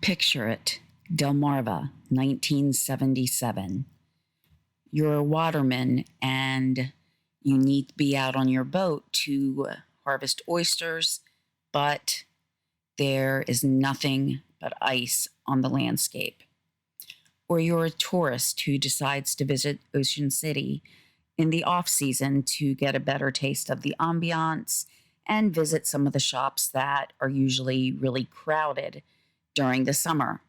Picture it, Delmarva, 1977. You're a waterman and you need to be out on your boat to harvest oysters, but there is nothing but ice on the landscape. Or you're a tourist who decides to visit Ocean City in the off season to get a better taste of the ambiance and visit some of the shops that are usually really crowded during the summer.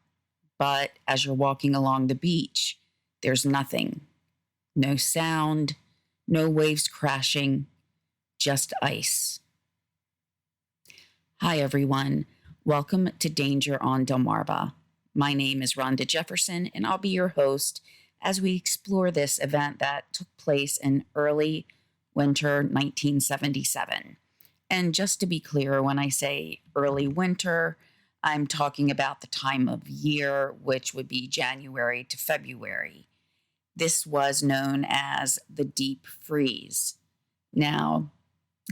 But as you're walking along the beach, there's nothing. No sound, no waves crashing, just ice. Hi, everyone. Welcome to Danger on Delmarva. My name is Rhonda Jefferson, and I'll be your host as we explore this event that took place in early winter 1977. And just to be clear, when I say early winter, I'm talking about the time of year, which would be January to February. This was known as the deep freeze. Now,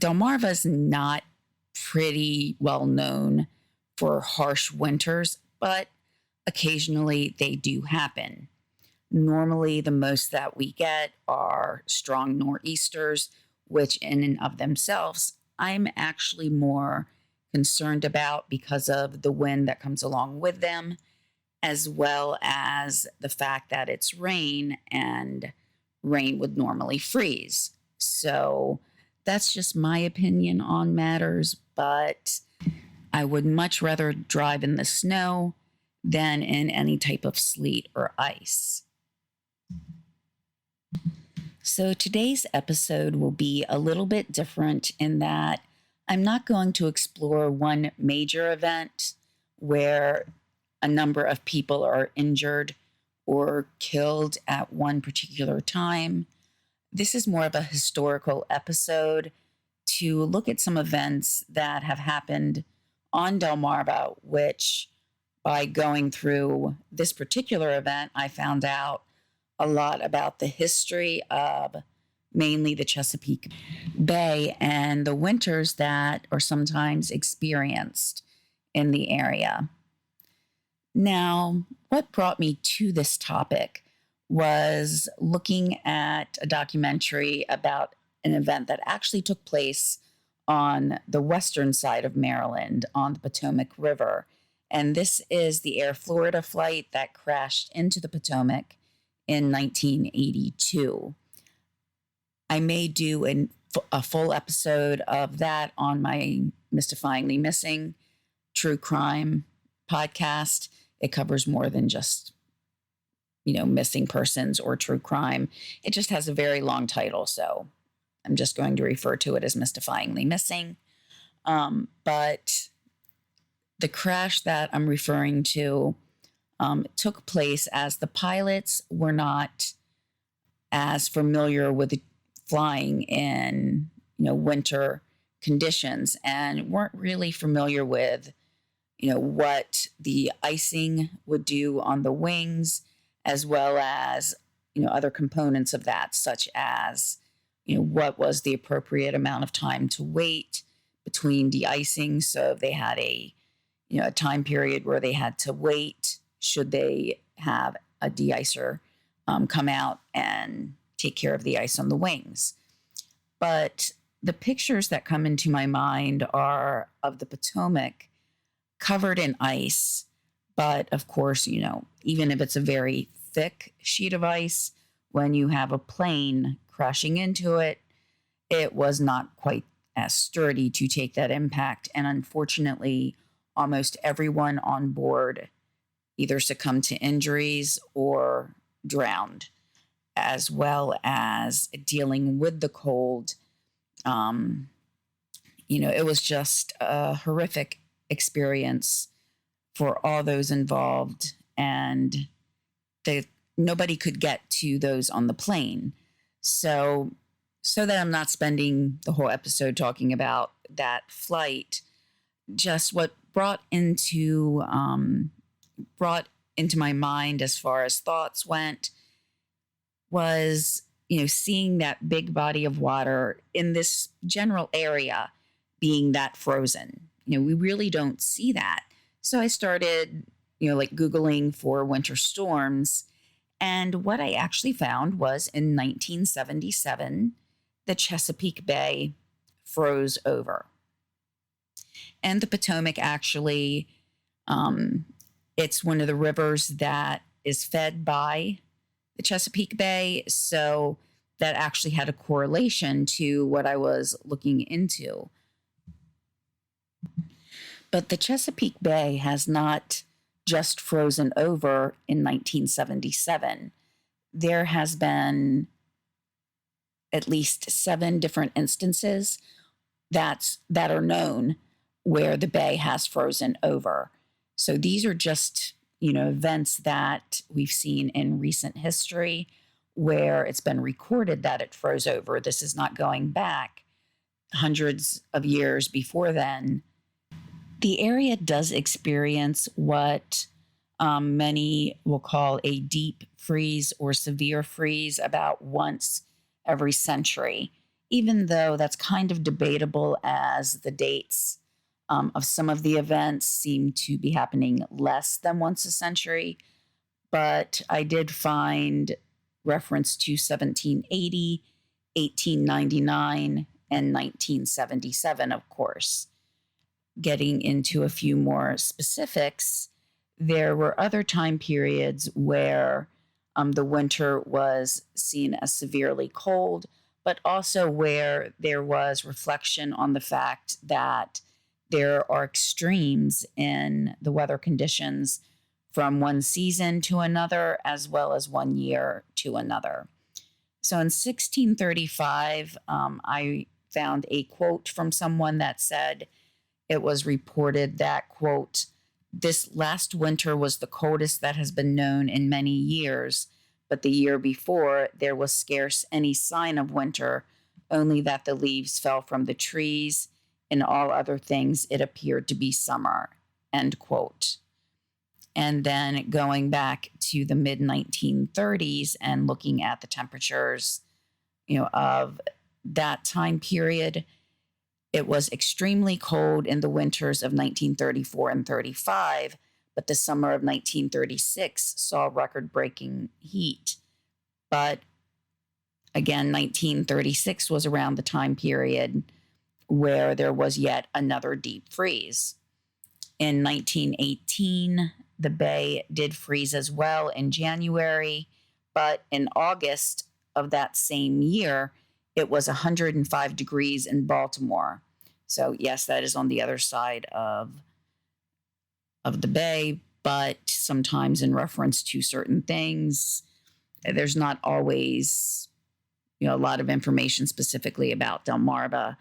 Delmarva is not pretty well known for harsh winters, but occasionally they do happen. Normally, the most that we get are strong nor'easters, which in and of themselves, I'm actually more concerned about because of the wind that comes along with them, as well as the fact that it's rain and rain would normally freeze. So that's just my opinion on matters, but I would much rather drive in the snow than in any type of sleet or ice. So today's episode will be a little bit different in that I'm not going to explore one major event where a number of people are injured or killed at one particular time. This is more of a historical episode to look at some events that have happened on Delmarva, which by going through this particular event, I found out a lot about the history of mainly the Chesapeake Bay and the winters that are sometimes experienced in the area. Now, what brought me to this topic was looking at a documentary about an event that actually took place on the western side of Maryland on the Potomac River. And this is the Air Florida flight that crashed into the Potomac in 1982. I may do a full episode of that on my Mystifyingly Missing true crime podcast. It covers more than just, missing persons or true crime. It just has a very long title, so I'm just going to refer to it as Mystifyingly Missing. But the crash that I'm referring to took place as the pilots were not as familiar with flying in, winter conditions and weren't really familiar with, what the icing would do on the wings, as well as, other components of that, such as, what was the appropriate amount of time to wait between de-icing. So they had a time period where they had to wait should they have a de-icer come out and take care of the ice on the wings. But the pictures that come into my mind are of the Potomac covered in ice. But of course, even if it's a very thick sheet of ice, when you have a plane crashing into it, it was not quite as sturdy to take that impact. And unfortunately, almost everyone on board either succumbed to injuries or drowned, as well as dealing with the cold. It was just a horrific experience for all those involved, and nobody could get to those on the plane. So that I'm not spending the whole episode talking about that flight, just what brought into my mind as far as thoughts went was, seeing that big body of water in this general area being that frozen. We really don't see that. So I started like Googling for winter storms. And what I actually found was in 1977, the Chesapeake Bay froze over. And the Potomac actually, it's one of the rivers that is fed by the Chesapeake Bay. So that actually had a correlation to what I was looking into. But the Chesapeake Bay has not just frozen over in 1977. There has been at least 7 different instances that are known where the bay has frozen over. So these are just, events that we've seen in recent history where it's been recorded that it froze over. This is not going back hundreds of years before then. The area does experience what many will call a deep freeze or severe freeze about once every century, even though that's kind of debatable as the dates of some of the events seem to be happening less than once a century. But I did find reference to 1780, 1899, and 1977, of course. Getting into a few more specifics, there were other time periods where the winter was seen as severely cold, but also where there was reflection on the fact that there are extremes in the weather conditions from one season to another, as well as one year to another. So in 1635, I found a quote from someone that said, it was reported that, quote, "This last winter was the coldest that has been known in many years, but the year before there was scarce any sign of winter, only that the leaves fell from the trees. In all other things, it appeared to be summer," end quote. And then going back to the mid-1930s and looking at the temperatures, of that time period, it was extremely cold in the winters of 1934 and 35, but the summer of 1936 saw record-breaking heat. But again, 1936 was around the time period where there was yet another deep freeze. In 1918, the bay did freeze as well in January, but in August of that same year, it was 105 degrees in Baltimore. So yes, that is on the other side of the bay, but sometimes in reference to certain things, there's not always, a lot of information specifically about Delmarva.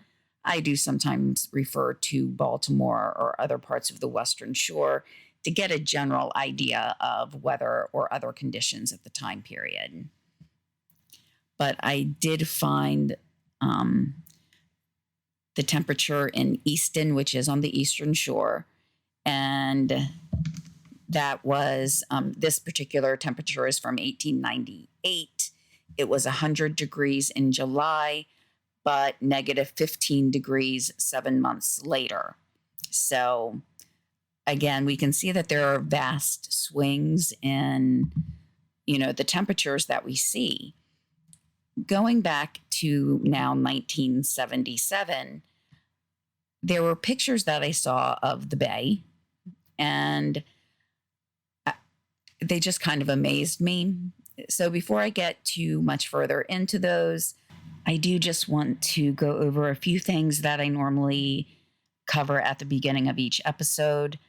I do sometimes refer to Baltimore or other parts of the Western Shore to get a general idea of weather or other conditions at the time period. But I did find the temperature in Easton, which is on the Eastern Shore, and that was, this particular temperature is from 1898. It was 100 degrees in July, but negative 15 degrees 7 months later. So again, we can see that there are vast swings in, the temperatures that we see. Going back to now 1977, there were pictures that I saw of the bay, and they just kind of amazed me. So before I get too much further into those, I do just want to go over a few things that I normally cover at the beginning of each episode.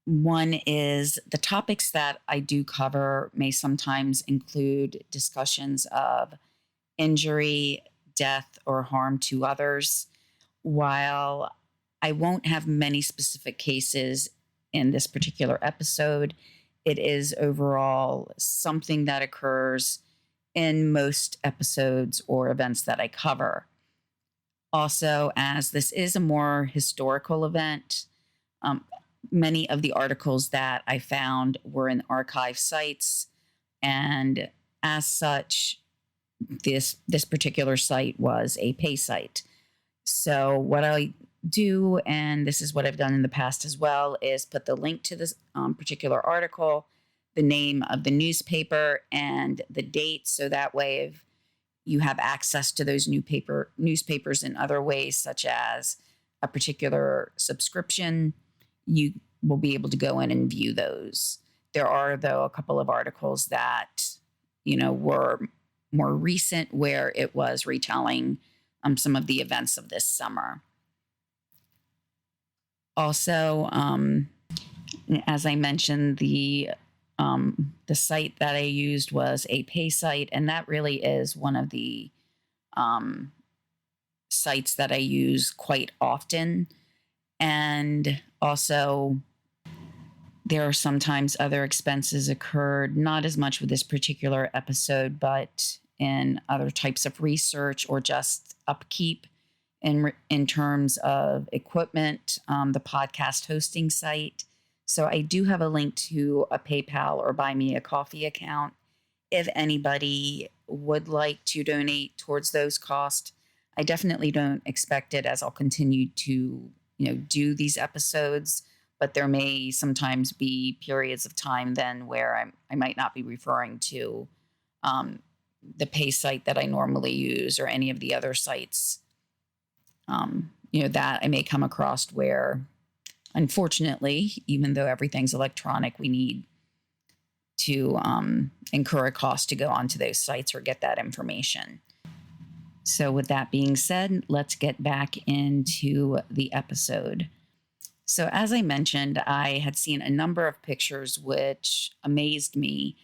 One is the topics that I do cover may sometimes include discussions of injury, death, or harm to others. While I won't have many specific cases in this particular episode, it is overall something that occurs in most episodes or events that I cover. Also, as this is a more historical event, many of the articles that I found were in archive sites, and as such, this particular site was a pay site. So what I do, and this is what I've done in the past as well, is put the link to this particular article, the name of the newspaper, and the date. So that way, if you have access to those newspapers in other ways, such as a particular subscription, you will be able to go in and view those. There are, though, a couple of articles that, were more recent where it was retelling some of the events of this summer. Also, as I mentioned, the site that I used was a pay site, and that really is one of the sites that I use quite often. And also, there are sometimes other expenses occurred, not as much with this particular episode, but in other types of research or just upkeep in terms of equipment, the podcast hosting site. So I do have a link to a PayPal or Buy Me a Coffee account if anybody would like to donate towards those costs. I definitely don't expect it, as I'll continue to, do these episodes, but there may sometimes be periods of time then where I might not be referring to the pay site that I normally use or any of the other sites, that I may come across where, unfortunately, even though everything's electronic, we need to incur a cost to go onto those sites or get that information. So with that being said, let's get back into the episode. So as I mentioned, I had seen a number of pictures which amazed me.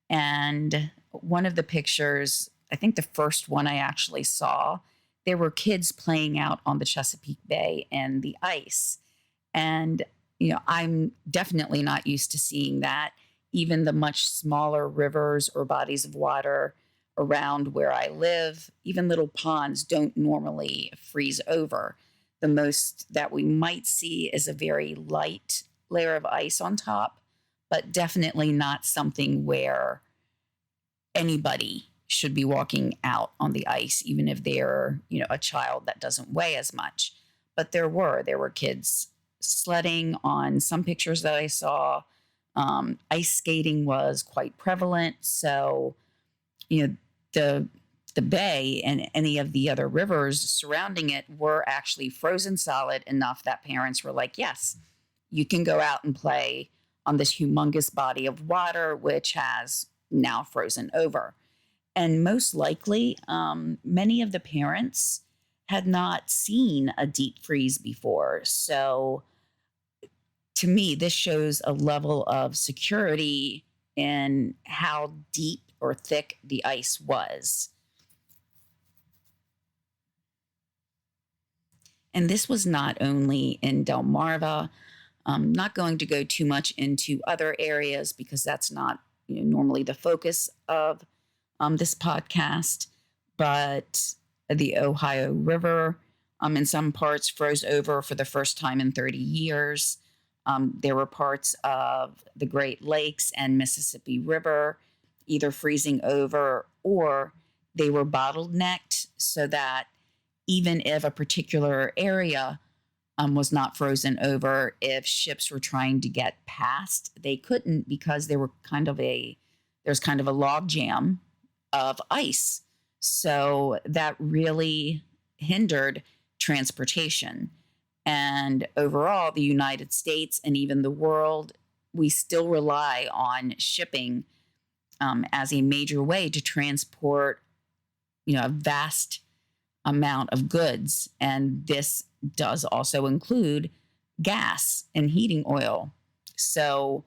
And one of the pictures, I think the first one I actually saw, there were kids playing out on the Chesapeake Bay in the ice. And, I'm definitely not used to seeing that. Even the much smaller rivers or bodies of water around where I live, even little ponds, don't normally freeze over. The most that we might see is a very light layer of ice on top, but definitely not something where anybody should be walking out on the ice, even if they're, a child that doesn't weigh as much. But there were kids sledding on some pictures that I saw. Ice skating was quite prevalent. So, the bay and any of the other rivers surrounding it were actually frozen solid enough that parents were like, yes, you can go out and play on this humongous body of water, which has now frozen over. And most likely, many of the parents had not seen a deep freeze before. So to me, this shows a level of security in how deep or thick the ice was. And this was not only in Delmarva. I'm not going to go too much into other areas because that's not normally the focus of this podcast, but the Ohio River in some parts froze over for the first time in 30 years. There were parts of the Great Lakes and Mississippi River either freezing over or they were bottlenecked so that even if a particular area was not frozen over, if ships were trying to get past, they couldn't because there's kind of a log jam of ice. So that really hindered transportation. And overall, the United States and even the world, we still rely on shipping as a major way to transport, a vast amount of goods. And this does also include gas and heating oil. So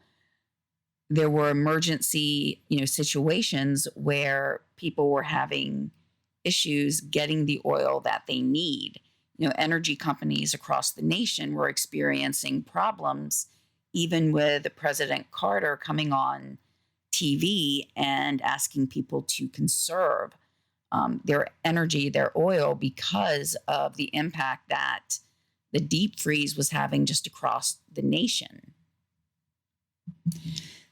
there were emergency, situations where people were having issues getting the oil that they need. Energy companies across the nation were experiencing problems, even with President Carter coming on TV and asking people to conserve their energy, their oil, because of the impact that the deep freeze was having just across the nation.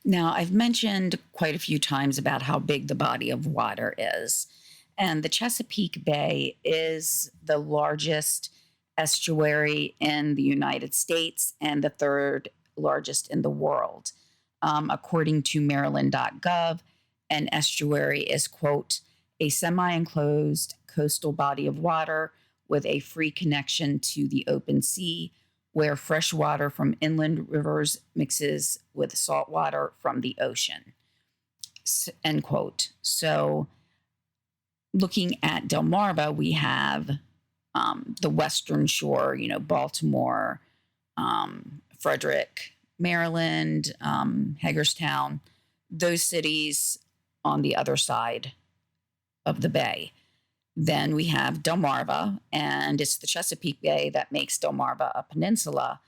Now, I've mentioned quite a few times about how big the body of water is, and the Chesapeake Bay is the largest estuary in the United States and the third largest in the world. According to Maryland.gov, an estuary is, quote, a semi-enclosed coastal body of water with a free connection to the open sea, where fresh water from inland rivers mixes with salt water from the ocean, end quote. So looking at Delmarva, we have the western shore, Baltimore, Frederick, Maryland, Hagerstown, those cities on the other side of the bay. Then we have Delmarva, and it's the Chesapeake Bay that makes Delmarva a peninsula,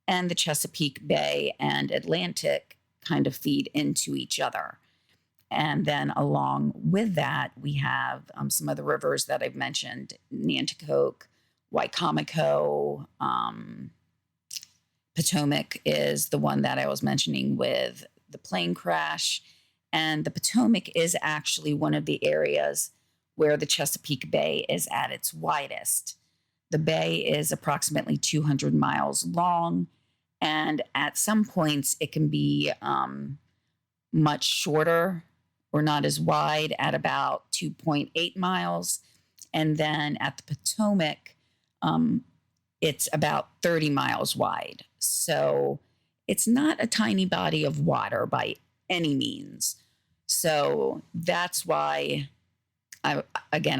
and the Chesapeake Bay and Atlantic kind of feed into each other. And then along with that, we have some of the rivers that I've mentioned, Nanticoke, Wicomico, Potomac is the one that I was mentioning with the plane crash. And the Potomac is actually one of the areas where the Chesapeake Bay is at its widest. The bay is approximately 200 miles long, and at some points it can be much shorter or not as wide at about 2.8 miles. And then at the Potomac, it's about 30 miles wide. So it's not a tiny body of water by any means. So that's why I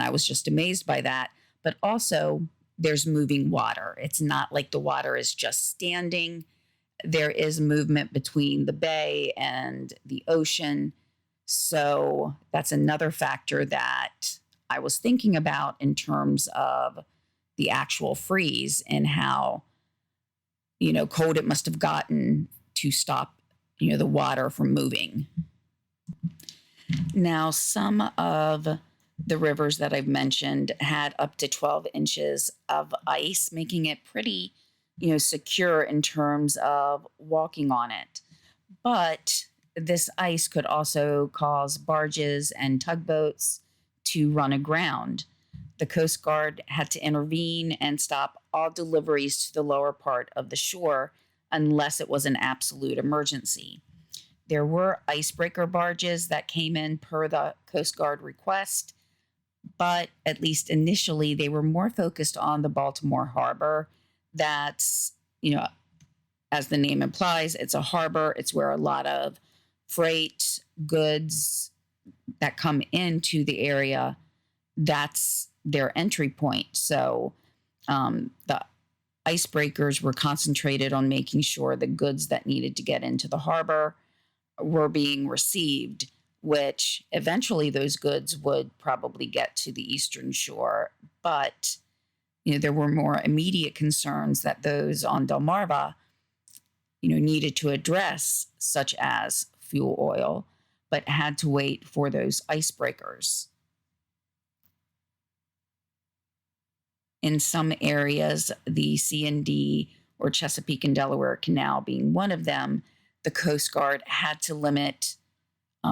was just amazed by that. But also, there's moving water. It's not like the water is just standing. There is movement between the bay and the ocean. So that's another factor that I was thinking about in terms of the actual freeze and how, cold it must have gotten to stop, the water from moving. Now, some of the rivers that I've mentioned had up to 12 inches of ice, making it pretty, secure in terms of walking on it. But this ice could also cause barges and tugboats to run aground. The Coast Guard had to intervene and stop all deliveries to the lower part of the shore unless it was an absolute emergency. There were icebreaker barges that came in per the Coast Guard request, but at least initially they were more focused on the Baltimore harbor. That's, as the name implies, it's a harbor. It's where a lot of freight, goods that come into the area, that's their entry point. So the icebreakers were concentrated on making sure the goods that needed to get into the harbor were being received, which eventually those goods would probably get to the eastern shore. But, there were more immediate concerns that those on Delmarva, needed to address, such as fuel oil, but had to wait for those icebreakers. In some areas, the C&D or Chesapeake and Delaware Canal being one of them, the Coast Guard had to limit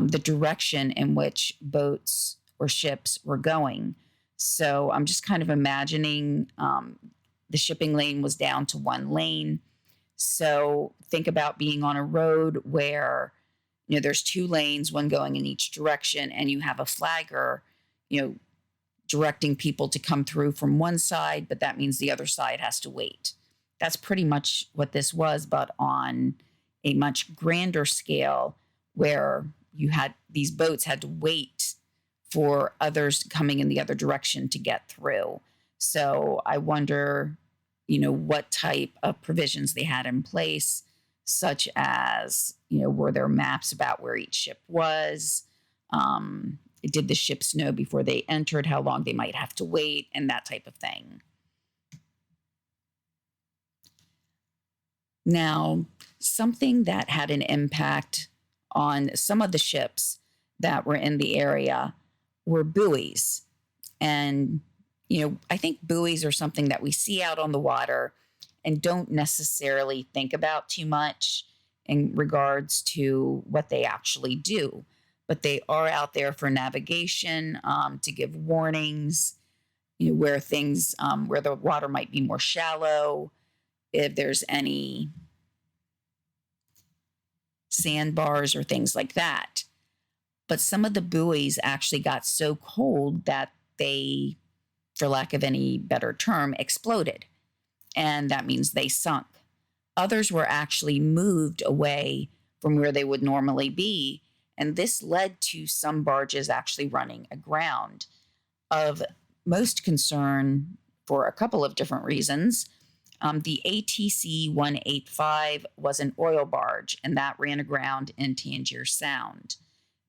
the direction in which boats or ships were going. So I'm just kind of imagining the shipping lane was down to one lane. So think about being on a road where, there's two lanes, one going in each direction, and you have a flagger, directing people to come through from one side, but that means the other side has to wait. That's pretty much what this was, but on a much grander scale where these boats had to wait for others coming in the other direction to get through. So I wonder, what type of provisions they had in place, such as, were there maps about where each ship was? Did the ships know before they entered how long they might have to wait, and that type of thing? Now, something that had an impact on some of the ships that were in the area were buoys. And, I think buoys are something that we see out on the water and don't necessarily think about too much in regards to what they actually do. But they are out there for navigation, to give warnings. where things, where the water might be more shallow, if there's any sandbars or things like that. But some of the buoys actually got so cold that they, for lack of any better term, exploded. And that means they sunk. Others were actually moved away from where they would normally be. And this led to some barges actually running aground. Of most concern for a couple of different reasons. The ATC 185 was an oil barge, and that ran aground in Tangier Sound.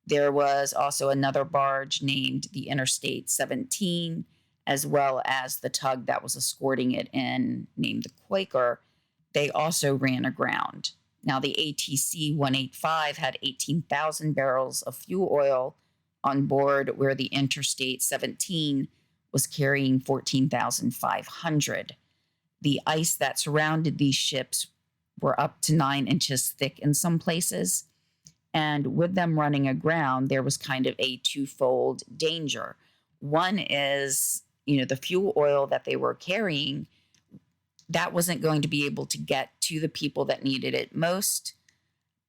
There was also another barge named the Interstate 17, as well as the tug that was escorting it in, named the Quaker. They also ran aground. Now, the ATC 185 had 18,000 barrels of fuel oil on board, where the Interstate 17 was carrying 14,500. The ice that surrounded these ships were up to 9 inches thick in some places. And with them running aground, there was kind of a twofold danger. One is, the fuel oil that they were carrying, that wasn't going to be able to get to the people that needed it most.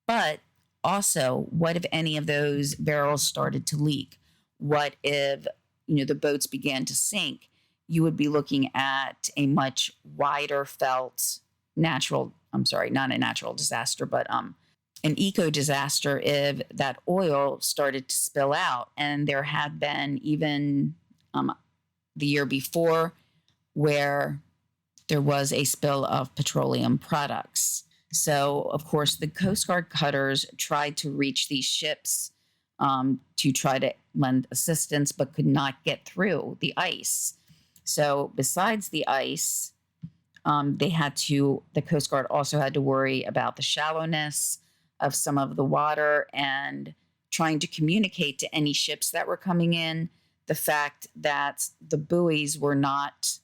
But also, what if any of those barrels started to leak? What if, the boats began to sink? You would be looking at a much wider felt not a natural disaster, but an eco disaster if that oil started to spill out. And there had been even the year before where there was a spill of petroleum products. So, of course, the Coast Guard cutters tried to reach these ships to try to lend assistance, but could not get through the ice. So besides the ice, the Coast Guard also had to worry about the shallowness of some of the water and trying to communicate to any ships that were coming in the fact that the buoys were not,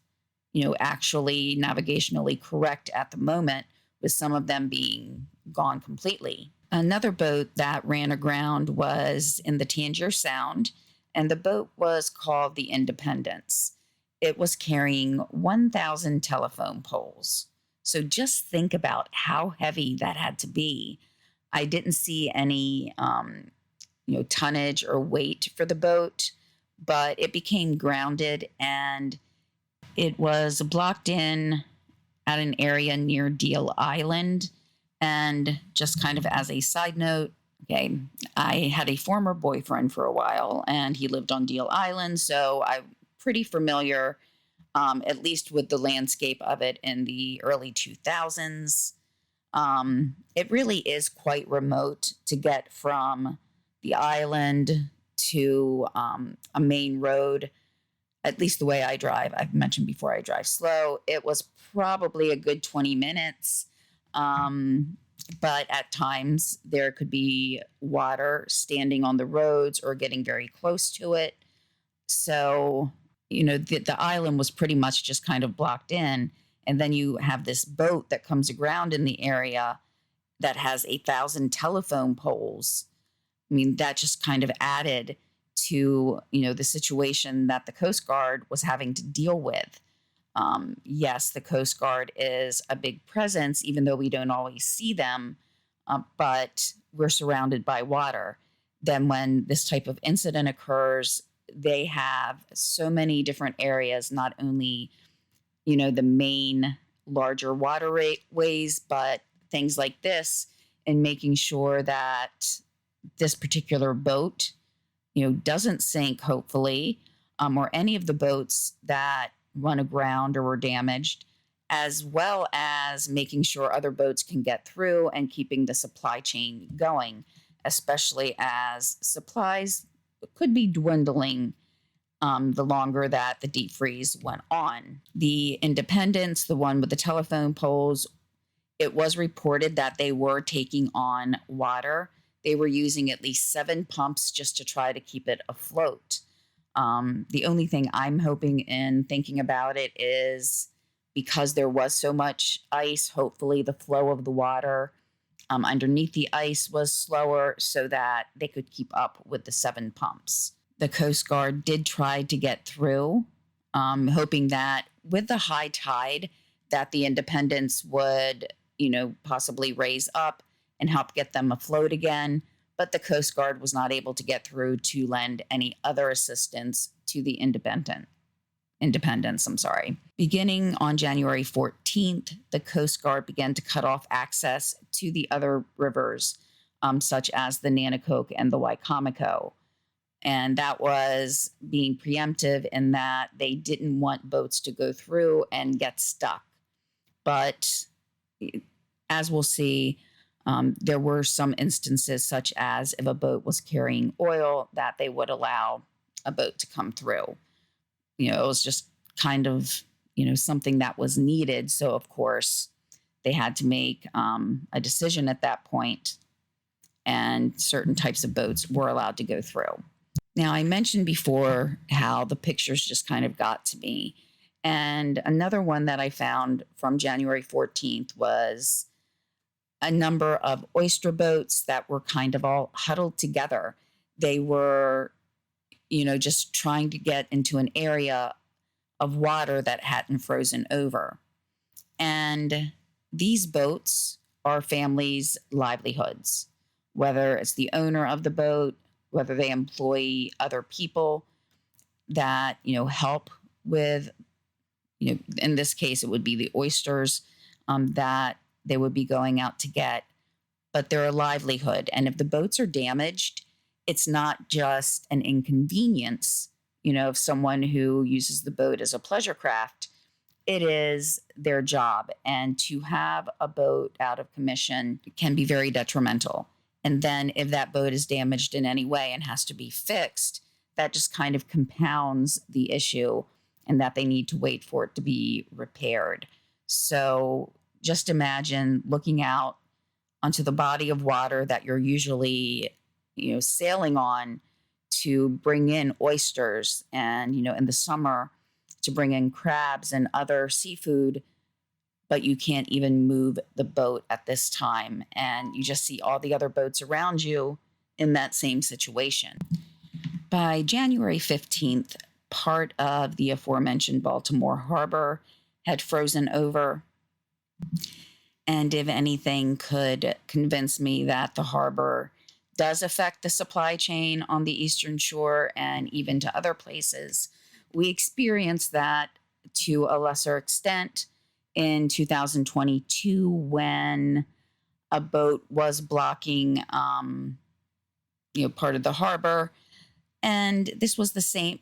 actually navigationally correct at the moment, with some of them being gone completely. Another boat that ran aground was in the Tangier Sound, and the boat was called the Independence. It was carrying 1,000 telephone poles. So just think about how heavy that had to be. I didn't see any, tonnage or weight for the boat, but it became grounded and it was blocked in at an area near Deal Island. And just kind of as a side note, okay, I had a former boyfriend for a while and he lived on Deal Island. So I'm pretty familiar, at least with the landscape of it in the early 2000s. It really is quite remote to get from the island to a main road, at least the way I drive. I've mentioned before I drive slow. It was probably a good 20 minutes. But at times there could be water standing on the roads or getting very close to it. So, the island was pretty much just kind of blocked in. And then you have this boat that comes aground in the area that has 1,000 telephone poles. I mean, that just kind of added to, the situation that the Coast Guard was having to deal with. Yes, the Coast Guard is a big presence, even though we don't always see them, but we're surrounded by water. Then when this type of incident occurs, they have so many different areas, not only, the main larger waterways, but things like this, and making sure that this particular boat, doesn't sink, hopefully, or any of the boats that run aground or were damaged, as well as making sure other boats can get through and keeping the supply chain going, especially as supplies could be dwindling the longer that the deep freeze went on. The Independence, the one with the telephone poles, it was reported that they were taking on water. They were using at least 7 pumps just to try to keep it afloat. The only thing I'm hoping and thinking about it is because there was so much ice, hopefully the flow of the water underneath the ice was slower so that they could keep up with the 7 pumps. The Coast Guard did try to get through hoping that with the high tide that the Independence would, possibly raise up and help get them afloat again. But the Coast Guard was not able to get through to lend any other assistance to the Independence. Beginning on January 14th, the Coast Guard began to cut off access to the other rivers, such as the Nanticoke and the Wicomico. And that was being preemptive in that they didn't want boats to go through and get stuck. But as we'll see, there were some instances, such as if a boat was carrying oil, that they would allow a boat to come through. It was just kind of, something that was needed. So, of course, they had to make a decision at that point, and certain types of boats were allowed to go through. Now, I mentioned before how the pictures just kind of got to me. And another one that I found from January 14th was a number of oyster boats that were kind of all huddled together. They were, just trying to get into an area of water that hadn't frozen over. And these boats are families' livelihoods, whether it's the owner of the boat, whether they employ other people that, help with, in this case, it would be the oysters that they would be going out to get, but they're a livelihood. And if the boats are damaged, it's not just an inconvenience, of someone who uses the boat as a pleasure craft. It is their job. And to have a boat out of commission can be very detrimental. And then if that boat is damaged in any way and has to be fixed, that just kind of compounds the issue, and that they need to wait for it to be repaired. So just imagine looking out onto the body of water that you're usually, sailing on to bring in oysters, and, in the summer to bring in crabs and other seafood, but you can't even move the boat at this time. And you just see all the other boats around you in that same situation. By January 15th, part of the aforementioned Baltimore Harbor had frozen over. And if anything could convince me that the harbor does affect the supply chain on the Eastern Shore and even to other places, we experienced that to a lesser extent in 2022 when a boat was blocking, part of the harbor. And this was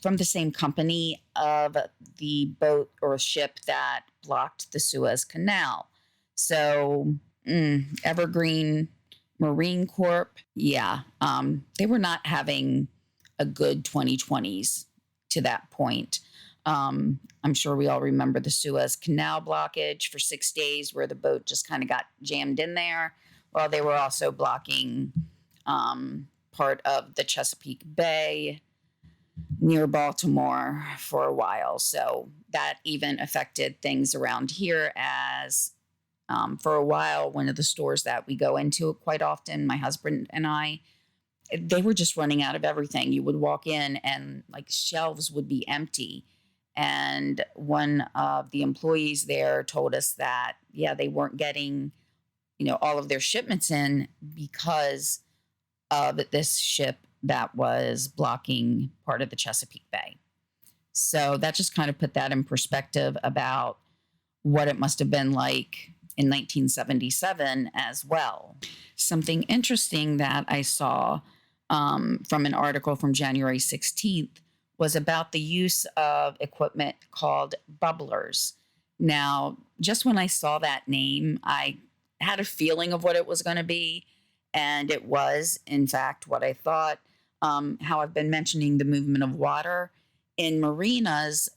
from the same company of the boat or ship that blocked the Suez Canal. So Evergreen Marine Corp, they were not having a good 2020s to that point. I'm sure we all remember the Suez Canal blockage for 6 days where the boat just kind of got jammed in there. Well, they were also blocking part of the Chesapeake Bay near Baltimore for a while. So that even affected things around here, as for a while, one of the stores that we go into quite often, my husband and I, they were just running out of everything. You would walk in and shelves would be empty. And one of the employees there told us that, they weren't getting, all of their shipments in because of this ship that was blocking part of the Chesapeake Bay. So that just kind of put that in perspective about what it must have been like in 1977 as well. Something interesting that I saw from an article from January 16th was about the use of equipment called bubblers. Now, just when I saw that name, I had a feeling of what it was going to be, and it was, in fact, what I thought. How I've been mentioning the movement of water in marinas.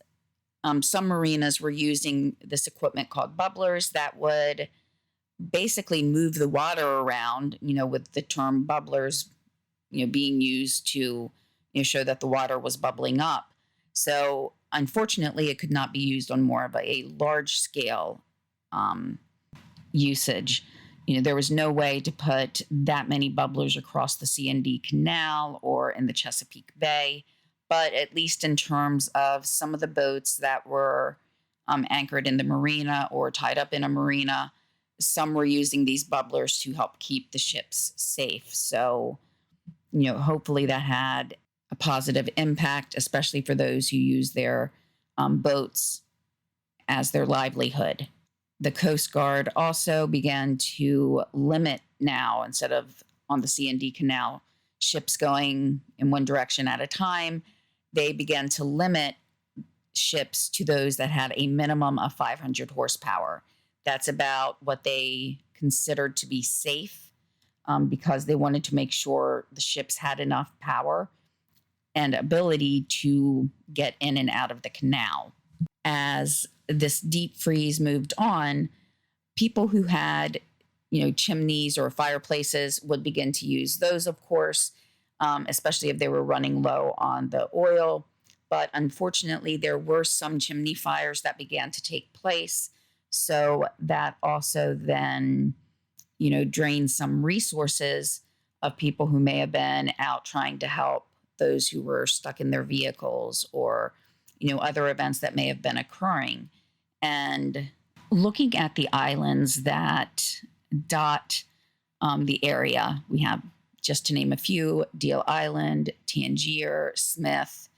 Some marinas were using this equipment called bubblers that would basically move the water around, with the term bubblers, being used to show that the water was bubbling up. So unfortunately, it could not be used on more of a large scale usage. There was no way to put that many bubblers across the C&D Canal or in the Chesapeake Bay. but at least in terms of some of the boats that were anchored in the marina or tied up in a marina, some were using these bubblers to help keep the ships safe. So, hopefully that had a positive impact, especially for those who use their boats as their livelihood. The Coast Guard also began to limit now, instead of on the C&D Canal, ships going in one direction at a time, they began to limit ships to those that had a minimum of 500 horsepower. That's about what they considered to be safe, because they wanted to make sure the ships had enough power and ability to get in and out of the canal. As this deep freeze moved on, people who had, chimneys or fireplaces would begin to use those, of course, especially if they were running low on the oil. But unfortunately, there were some chimney fires that began to take place. So that also then, drained some resources of people who may have been out trying to help those who were stuck in their vehicles, or, other events that may have been occurring. And looking at the islands that dot the area, we have, just to name a few, Deal Island, Tangier, Smith,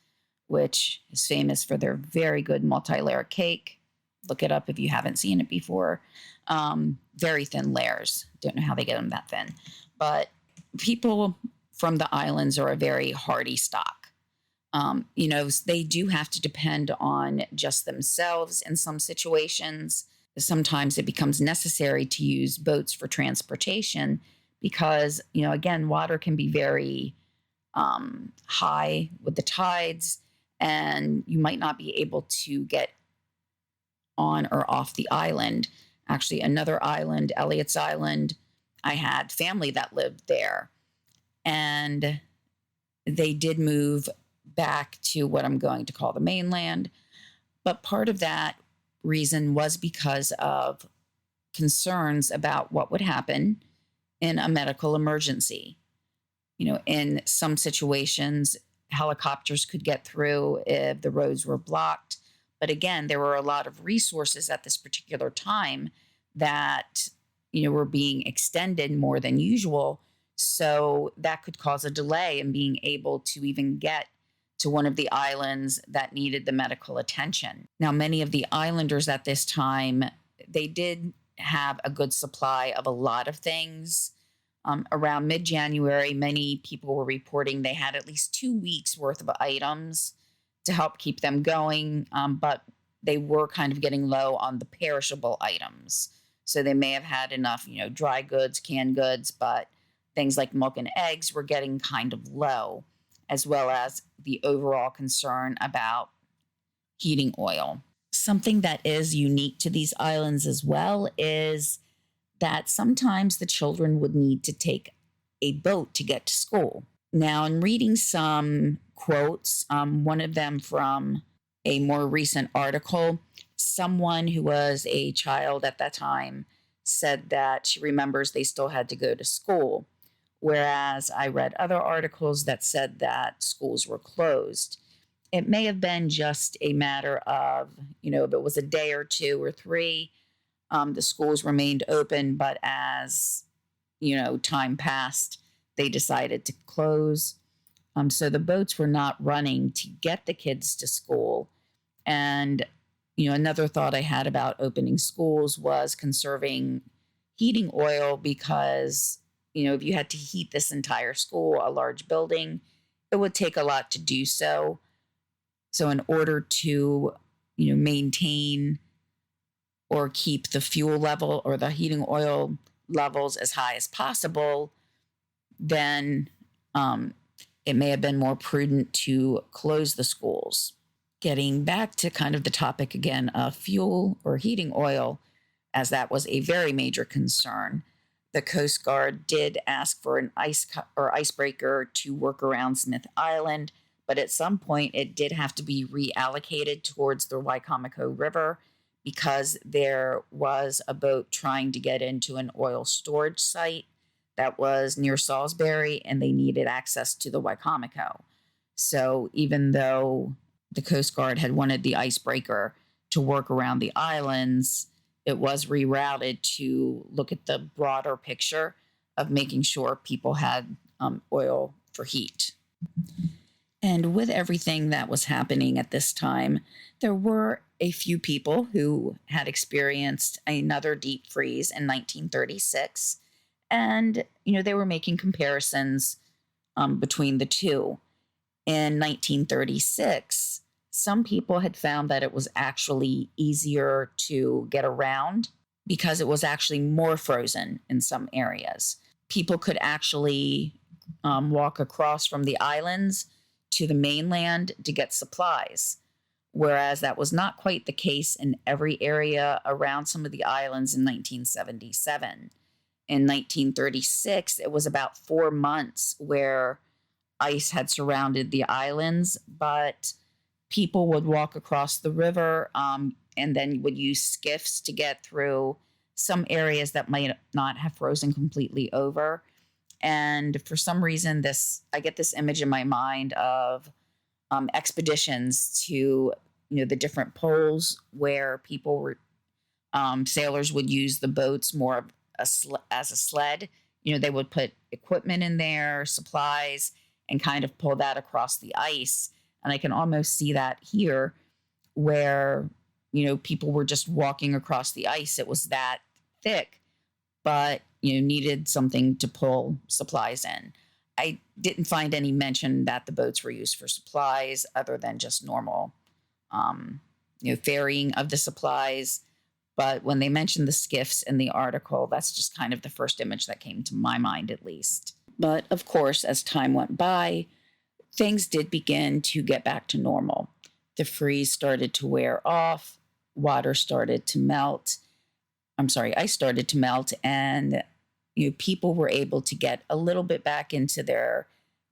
which is famous for their very good multi-layer cake. Look it up if you haven't seen it before. Very thin layers. Don't know how they get them that thin. But people from the islands are a very hardy stock. They do have to depend on just themselves in some situations. Sometimes it becomes necessary to use boats for transportation because, again, water can be very high with the tides, and you might not be able to get on or off the island. Actually, another island, Elliot's Island, I had family that lived there, and they did move back to what I'm going to call the mainland. But part of that reason was because of concerns about what would happen in a medical emergency. In some situations, helicopters could get through if the roads were blocked. But again, there were a lot of resources at this particular time that, were being extended more than usual. So that could cause a delay in being able to even get to one of the islands that needed the medical attention. Now, many of the islanders at this time, they did have a good supply of a lot of things. Around mid-January, many people were reporting they had at least 2 weeks worth of items to help keep them going, but they were kind of getting low on the perishable items. So they may have had enough, dry goods, canned goods, but things like milk and eggs were getting kind of low, as well as the overall concern about heating oil. Something that is unique to these islands as well is that sometimes the children would need to take a boat to get to school. Now, in reading some quotes, one of them from a more recent article, someone who was a child at that time said that she remembers they still had to go to school. Whereas I read other articles that said that schools were closed. It may have been just a matter of, if it was a day or 2 or 3, the schools remained open, but as, time passed, they decided to close. So the boats were not running to get the kids to school. And, another thought I had about opening schools was conserving heating oil because, if you had to heat this entire school, a large building, it would take a lot to do so. So in order to, maintain or keep the fuel level or the heating oil levels as high as possible, then it may have been more prudent to close the schools. Getting back to kind of the topic again of fuel or heating oil, as that was a very major concern, the Coast Guard did ask for an icebreaker to work around Smith Island, but at some point it did have to be reallocated towards the Wicomico River because there was a boat trying to get into an oil storage site that was near Salisbury, and they needed access to the Wicomico. So even though the Coast Guard had wanted the icebreaker to work around the islands, it was rerouted to look at the broader picture of making sure people had oil for heat. And with everything that was happening at this time, there were a few people who had experienced another deep freeze in 1936. And, they were making comparisons between the two. In 1936, some people had found that it was actually easier to get around because it was actually more frozen in some areas. People could actually walk across from the islands to the mainland to get supplies, whereas that was not quite the case in every area around some of the islands in 1977. In 1936, it was about 4 months where ice had surrounded the islands, but people would walk across the river and then would use skiffs to get through some areas that might not have frozen completely over. And for some reason, I get this image in my mind of expeditions to, the different poles where people were, sailors would use the boats more as a sled. They would put equipment in there, supplies, and kind of pull that across the ice. And I can almost see that here where, people were just walking across the ice. It was that thick, but, needed something to pull supplies in. I didn't find any mention that the boats were used for supplies other than just normal, ferrying of the supplies. But when they mentioned the skiffs in the article, that's just kind of the first image that came to my mind, at least. But of course, as time went by, things did begin to get back to normal. The freeze started to wear off, ice started to melt, and people were able to get a little bit back into their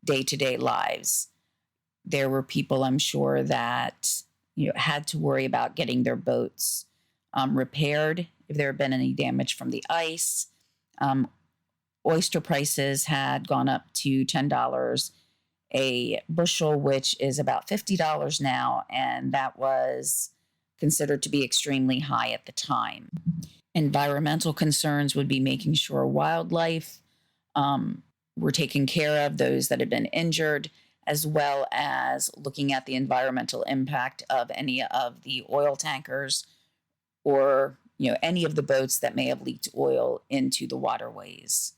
day-to-day lives. There were people, I'm sure, that had to worry about getting their boats repaired if there had been any damage from the ice. Oyster prices had gone up to $10 a bushel, which is about $50 now, and that was considered to be extremely high at the time. Environmental concerns would be making sure wildlife were taken care of, those that had been injured, as well as looking at the environmental impact of any of the oil tankers or any of the boats that may have leaked oil into the waterways.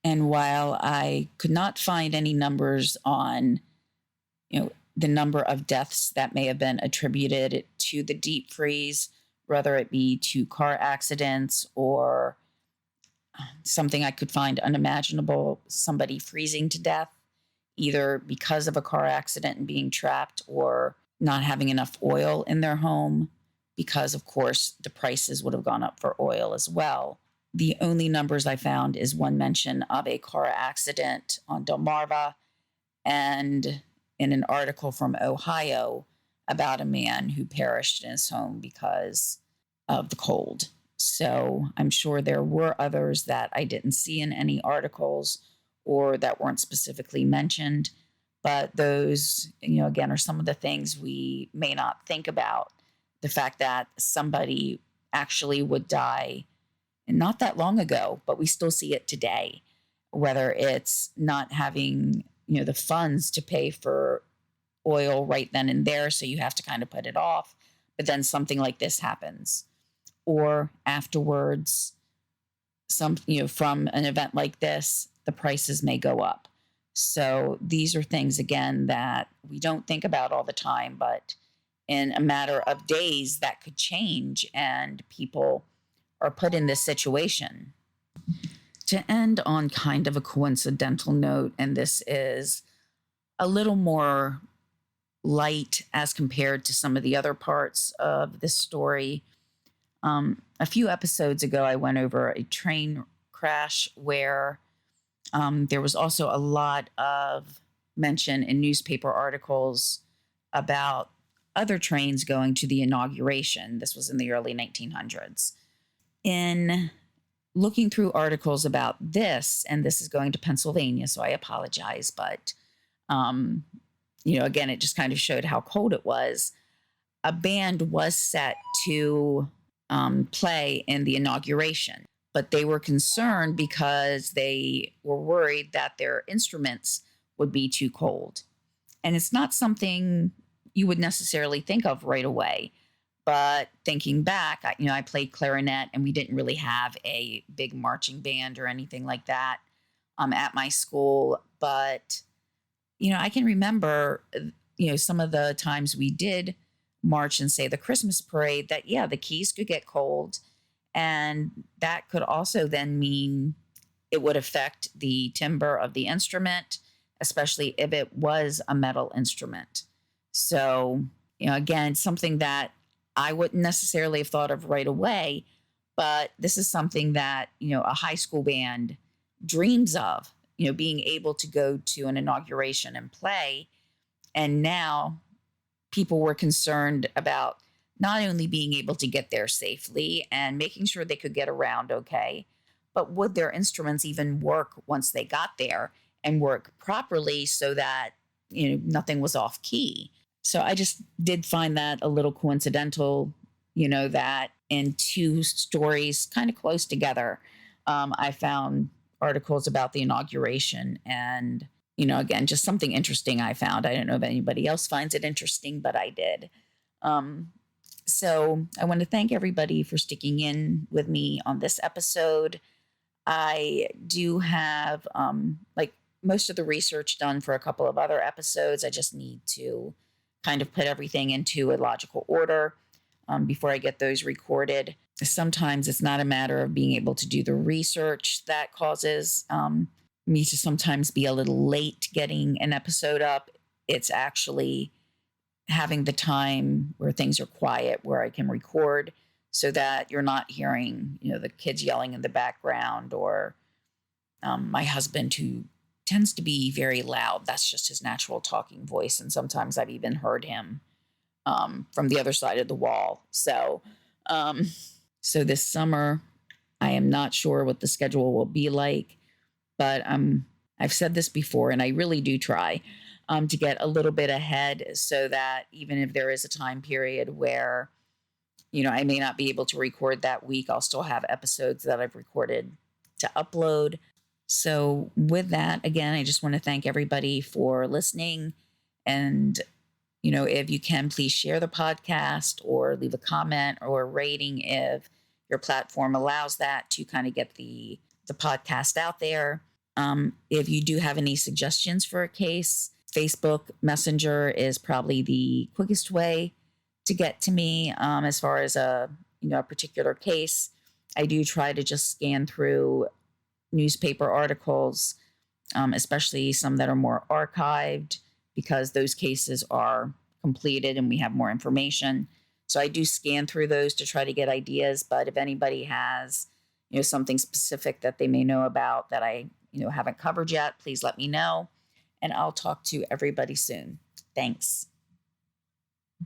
And while I could not find any numbers on the number of deaths that may have been attributed to the deep freeze, whether it be to car accidents or something I could find unimaginable, somebody freezing to death, either because of a car accident and being trapped or not having enough oil in their home, because, of course, the prices would have gone up for oil as well. The only numbers I found is one mention of a car accident on Delmarva and in an article from Ohio about a man who perished in his home because of the cold. So I'm sure there were others that I didn't see in any articles or that weren't specifically mentioned. But those, again, are some of the things we may not think about. The fact that somebody actually would die not that long ago, but we still see it today, whether it's not having, the funds to pay for oil right then and there, so you have to kind of put it off, but then something like this happens. Or afterwards, from an event like this, the prices may go up. So these are things, again, that we don't think about all the time, but in a matter of days that could change and people are put in this situation. To end on kind of a coincidental note, and this is a little more light as compared to some of the other parts of this story. A few episodes ago, I went over a train crash where there was also a lot of mention in newspaper articles about other trains going to the inauguration. This was in the early 1900s. In looking through articles about this, and this is going to Pennsylvania, so I apologize, but um, again, it just kind of showed how cold it was. A band was set to play in the inauguration, but they were concerned because they were worried that their instruments would be too cold. And it's not something you would necessarily think of right away. But thinking back, I played clarinet, and we didn't really have a big marching band or anything like that at my school. But, I can remember, some of the times we did march and say the Christmas parade that, yeah, the keys could get cold. And that could also then mean it would affect the timbre of the instrument, especially if it was a metal instrument. So, again, something that I wouldn't necessarily have thought of right away, but this is something that, a high school band dreams of, being able to go to an inauguration and play. And now people were concerned about not only being able to get there safely and making sure they could get around okay, but would their instruments even work once they got there and work properly so that, nothing was off key. So I just did find that a little coincidental, that in two stories kind of close together, I found articles about the inauguration. And, again, just something interesting I found. I don't know if anybody else finds it interesting, but I did. So I want to thank everybody for sticking in with me on this episode. I do have like most of the research done for a couple of other episodes. I just need to kind of put everything into a logical order before I get those recorded. Sometimes it's not a matter of being able to do the research that causes me to sometimes be a little late getting an episode up. It's actually having the time where things are quiet, where I can record so that you're not hearing, the kids yelling in the background, or my husband, who tends to be very loud. That's just his natural talking voice. And sometimes I've even heard him from the other side of the wall. So this summer, I am not sure what the schedule will be like, but I've said this before, and I really do try to get a little bit ahead so that even if there is a time period where, I may not be able to record that week, I'll still have episodes that I've recorded to upload. So with that, again, I just want to thank everybody for listening. And, if you can, please share the podcast or leave a comment or a rating if your platform allows that, to kind of get the podcast out there. If you do have any suggestions for a case, Facebook Messenger is probably the quickest way to get to me as far as a particular case. I do try to just scan through newspaper articles, especially some that are more archived, because those cases are completed and we have more information. So I do scan through those to try to get ideas. But if anybody has, something specific that they may know about that I, haven't covered yet, please let me know. And I'll talk to everybody soon. Thanks.